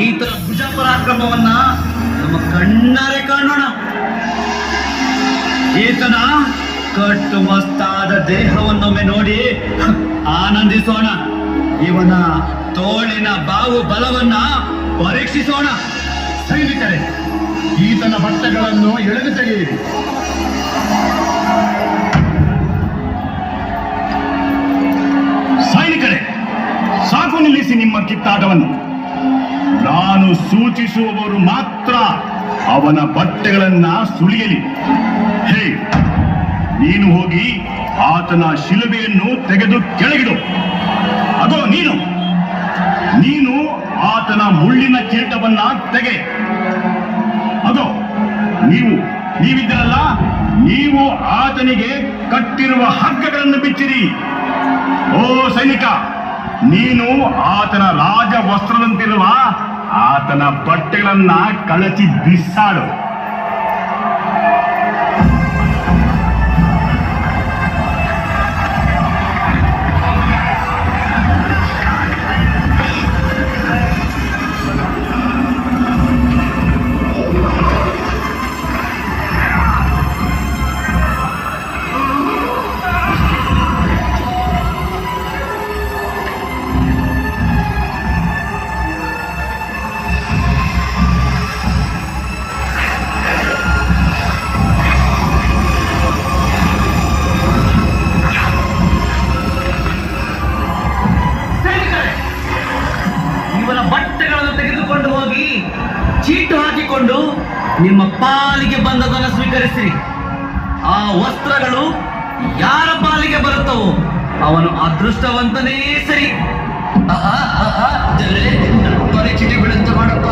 ಈತನ ಭುಜ ಪರಾಕ್ರಮವನ್ನ ನಮ್ಮ ಕಣ್ಣಾರೆ ಕಾಣೋಣ. ಈತನ ಕಟ್ಟುಮಸ್ತಾದ ದೇಹವನ್ನೊಮ್ಮೆ ನೋಡಿ ಆನಂದಿಸೋಣ. ಇವನ ತೋಳಿನ ಬಾವು ಬಲವನ್ನ ಪರೀಕ್ಷಿಸೋಣ. ಸೈನಿಕರೇ, ಈತನ ಬಟ್ಟೆಗಳನ್ನು ಎಳೆದು ತೆಗೆಯಿರಿ. ಸೈನಿಕರೇ, ಸಾಕು ನಿಲ್ಲಿಸಿ ನಿಮ್ಮ ಕಿತ್ತಾಟವನ್ನು. ನಾನು ಸೂಚಿಸುವವರು ಮಾತ್ರ ಅವನ ಬಟ್ಟೆಗಳನ್ನ ಸುಲಿಯಲಿ. ಹೇ, ನೀನು ಹೋಗಿ ಆತನ ಶಿಲುಬೆಯನ್ನು ತೆಗೆದು ಕೆಳಗಿಡು. ಅದೋ ನೀನು ಆತನ ಮುಳ್ಳಿನ ಕಿರೀಟವನ್ನ ತೆಗೆ. ಅದೋ ನೀವಿದ್ದರಲ್ಲ, ನೀವು ಆತನಿಗೆ ಕಟ್ಟಿರುವ ಹಗ್ಗಗಳನ್ನು ಬಿಚ್ಚಿರಿ. ಓ ಸೈನಿಕ, ನೀನು ಆತನ ರಾಜ ವಸ್ತ್ರದಂತಿರುವ ಆತನ ಬಟ್ಟೆಗಳನ್ನ ಕಳಚಿ ಬಿಸಾಡು. ಚೀಟು ಹಾಕಿಕೊಂಡು ನಿಮ್ಮ ಪಾಲಿಗೆ ಬಂದದನ್ನು ಸ್ವೀಕರಿಸಿರಿ. ಆ ವಸ್ತ್ರಗಳು ಯಾರ ಪಾಲಿಗೆ ಬರುತ್ತವೋ ಅವನು ಅದೃಷ್ಟವಂತನೇ ಸರಿ. ಚೀಟಿ ಬಿಡುತ್ತ ಮಾಡಪ್ಪ.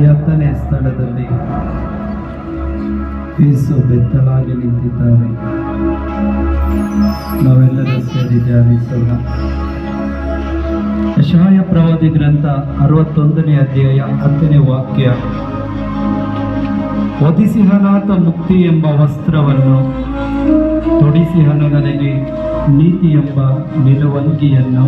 ಹತ್ತನೇ ಸ್ಥಳದಲ್ಲಿ ಯೇಸು ಬೆತ್ತಲಾಗಿ ನಿಂತಿದ್ದಾರೆ. ನಾವೆಲ್ಲರೂ ಸೇರಿ ಧ್ಯಾನಿಸೋಣ. ಯೆಶಾಯ ಪ್ರವಾದಿ ಗ್ರಂಥ 61ನೇ ಅಧ್ಯಾಯ 10ನೇ ವಾಕ್ಯ. ವಧಿಸಿಹನಾಥ ಮುಕ್ತಿ ಎಂಬ ವಸ್ತ್ರವನ್ನು, ತೊಡಿಸಿಹನು ನನಗೆ ನೀತಿ ಎಂಬ ನಿಲುವಂಗಿಯನ್ನು.